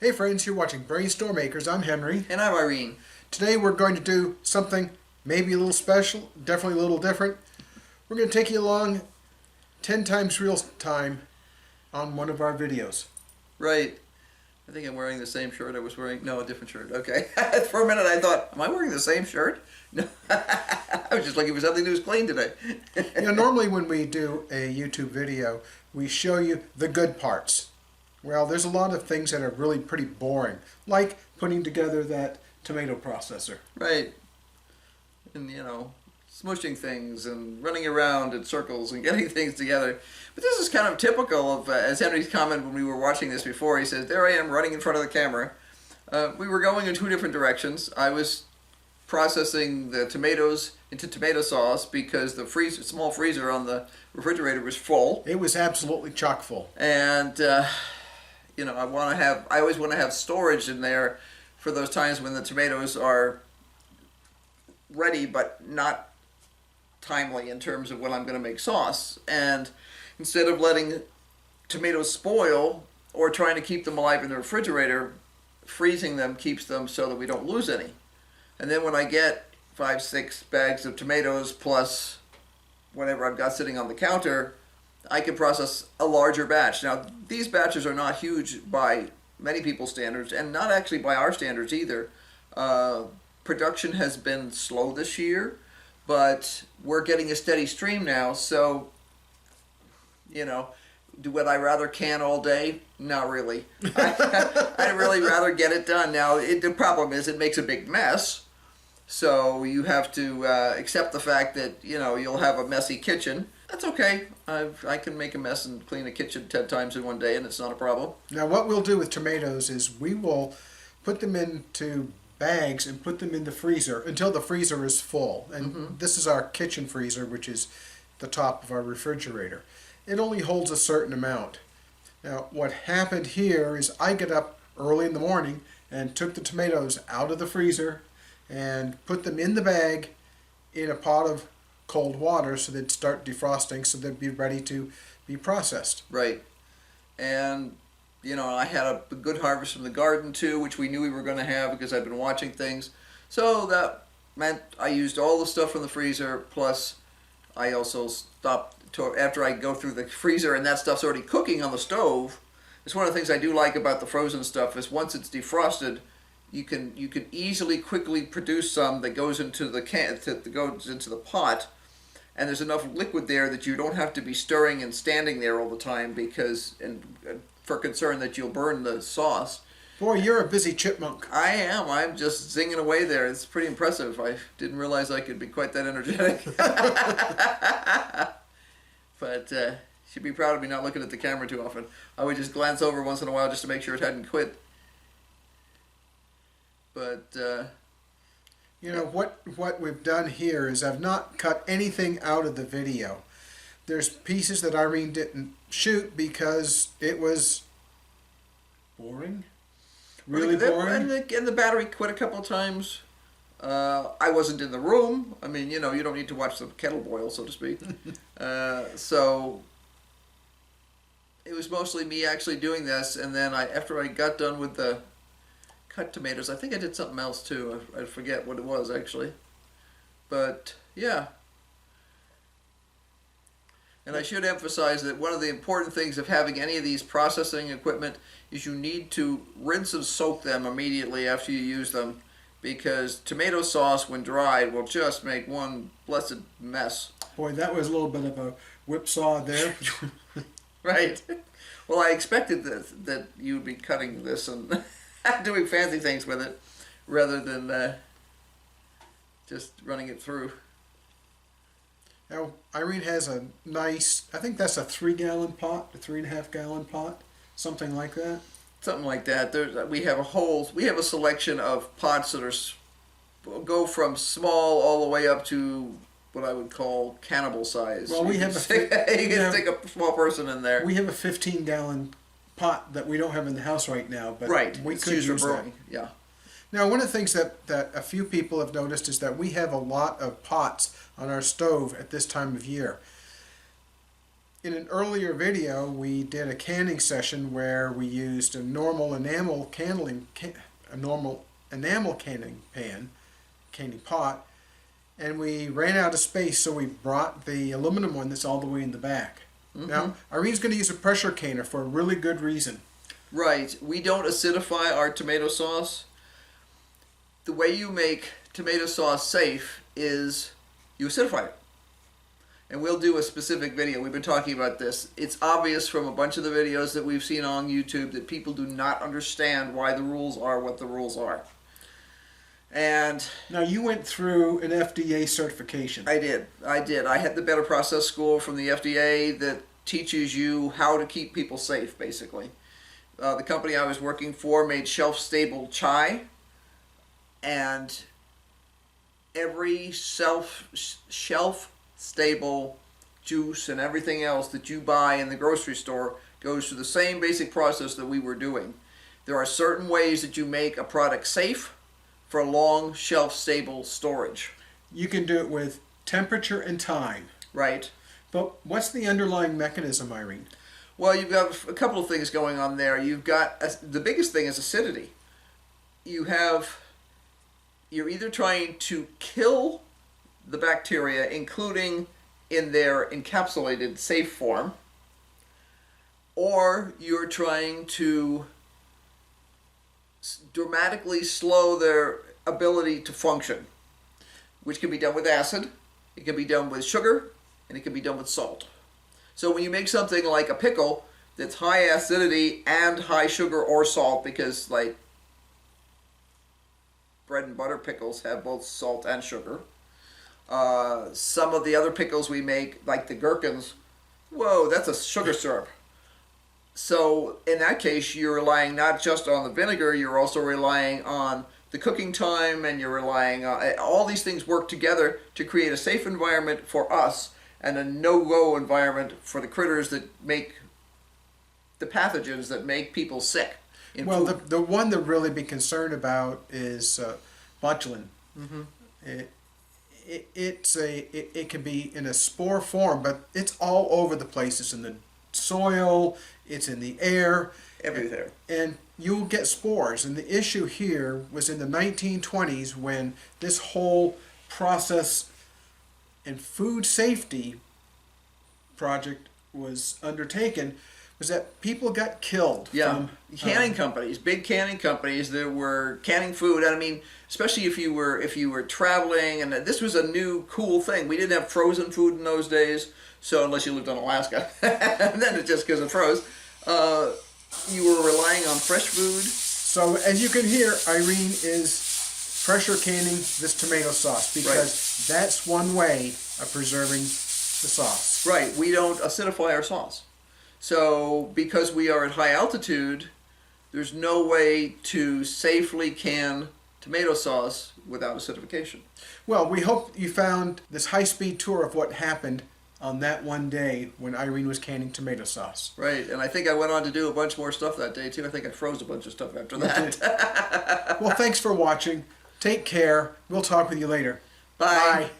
Hey friends, you're watching BrainStormAcres. I'm Henry. And I'm Irene. Today we're going to do something maybe a little special, definitely a little different. We're going to take you along 10 times real time on one of our videos. Right. I think I'm wearing the same shirt I was wearing. No, a different shirt. Okay. For a minute I thought, am I wearing the same shirt? No. I was just looking for something that was clean today. Normally when we do a YouTube video, we show you the good parts. Well, there's a lot of things that are really pretty boring, like putting together that tomato processor. Right. And, smushing things and running around in circles and getting things together. But this is kind of typical of, as Henry's commented when we were watching this before, he says, there I am running in front of the camera. We were going in two different directions. I was processing the tomatoes into tomato sauce because the small freezer on the refrigerator was full. It was absolutely chock full. And, I always want to have storage in there for those times when the tomatoes are ready but not timely in terms of when I'm going to make sauce. And instead of letting tomatoes spoil or trying to keep them alive in the refrigerator, freezing them keeps them so that we don't lose any. And then when I get 5-6 bags of tomatoes plus whatever I've got sitting on the counter, I can process a larger batch. Now, these batches are not huge by many people's standards, and not actually by our standards either. Production has been slow this year, but we're getting a steady stream now, so, would I rather can all day? Not really. I'd really rather get it done. Now, the problem is it makes a big mess, so you have to accept the fact that, you'll have a messy kitchen. That's okay. I can make a mess and clean a kitchen 10 times in one day, and it's not a problem. Now what we'll do with tomatoes is we will put them into bags and put them in the freezer until the freezer is full. And this is our kitchen freezer, which is the top of our refrigerator. It only holds a certain amount. Now what happened here is I got up early in the morning and took the tomatoes out of the freezer and put them in the bag in a pot of cold water so they'd start defrosting so they'd be ready to be processed. Right. And, I had a good harvest from the garden too, which we knew we were going to have because I've been watching things. So that meant I used all the stuff from the freezer, plus I also stopped after I go through the freezer and that stuff's already cooking on the stove. It's one of the things I do like about the frozen stuff is once it's defrosted, you can easily, quickly produce some that goes into the goes into the pot, and there's enough liquid there that you don't have to be stirring and standing there all the time for concern that you'll burn the sauce. Boy, you're a busy chipmunk. I am. I'm just zinging away there. It's pretty impressive. I didn't realize I could be quite that energetic. But she'd be proud of me not looking at the camera too often. I would just glance over once in a while just to make sure it hadn't quit. But what we've done here is I've not cut anything out of the video. There's pieces that Irene didn't shoot because it was boring, really boring. And the battery quit a couple of times. I wasn't in the room. I mean, you don't need to watch the kettle boil, so to speak. So it was mostly me actually doing this, and then after I got done with the cut tomatoes, I think I did something else too. I forget what it was actually, but yeah. And I should emphasize that one of the important things of having any of these processing equipment is you need to rinse and soak them immediately after you use them, because tomato sauce when dried will just make one blessed mess. Boy, that was a little bit of a whipsaw there. Right. Well, I expected that you'd be cutting this and doing fancy things with it rather than just running it through. Now, Irene has a nice, I think that's a 3-gallon pot, a 3.5-gallon pot, something like that. Something like that. We have a selection of pots that go from small all the way up to what I would call cannibal size. Well, you can stick a small person in there. We have a 15-gallon pot that we don't have in the house right now, but we could use that. Yeah. Now, one of the things that a few people have noticed is that we have a lot of pots on our stove at this time of year. In an earlier video, we did a canning session where we used a normal enamel canning pan, canning pot, and we ran out of space, so we brought the aluminum one that's all the way in the back. Now, Irene's going to use a pressure canner for a really good reason. Right. We don't acidify our tomato sauce. The way you make tomato sauce safe is you acidify it. And we'll do a specific video. We've been talking about this. It's obvious from a bunch of the videos that we've seen on YouTube that people do not understand why the rules are what the rules are. And now you went through an FDA certification. I did. I had the Better Process School from the FDA that teaches you how to keep people safe, basically. The company I was working for made shelf-stable chai, and every shelf-stable juice and everything else that you buy in the grocery store goes through the same basic process that we were doing. There are certain ways that you make a product safe for long shelf-stable storage. You can do it with temperature and time. Right. But what's the underlying mechanism, Irene? Well, you've got a couple of things going on there. You've got, the biggest thing is acidity. You're either trying to kill the bacteria, including in their encapsulated safe form, or you're trying to dramatically slow their ability to function, which can be done with acid, it can be done with sugar, and it can be done with salt. So when you make something like a pickle that's high acidity and high sugar or salt, because like bread and butter pickles have both salt and sugar. Some of the other pickles we make, like the gherkins, whoa, that's a sugar syrup. So in that case, you're relying not just on the vinegar, you're also relying on the cooking time, and you're relying on all these things work together to create a safe environment for us and a no-go environment for the critters that make the pathogens that make people sick. Well, the one to really be concerned about is botulinum. It can be in a spore form, but it's all over the place. It's in the soil, it's in the air, everywhere, and you'll get spores. And the issue here was in the 1920s when this whole process and food safety project was undertaken, was that people got killed. Yeah, canning companies, big canning companies that were canning food. I mean, especially if you were traveling, and this was a new cool thing. We didn't have frozen food in those days, so unless you lived in Alaska, and then it's just because it froze. You were relying on fresh food. So as you can hear, Irene is pressure canning this tomato sauce because that's one way of preserving the sauce. Right. We don't acidify our sauce. So because we are at high altitude, there's no way to safely can tomato sauce without acidification. Well, we hope you found this high-speed tour of what happened on that one day when Irene was canning tomato sauce. Right, and I think I went on to do a bunch more stuff that day too. I think I froze a bunch of stuff after that. Well, thanks for watching. Take care. We'll talk with you later. Bye. Bye.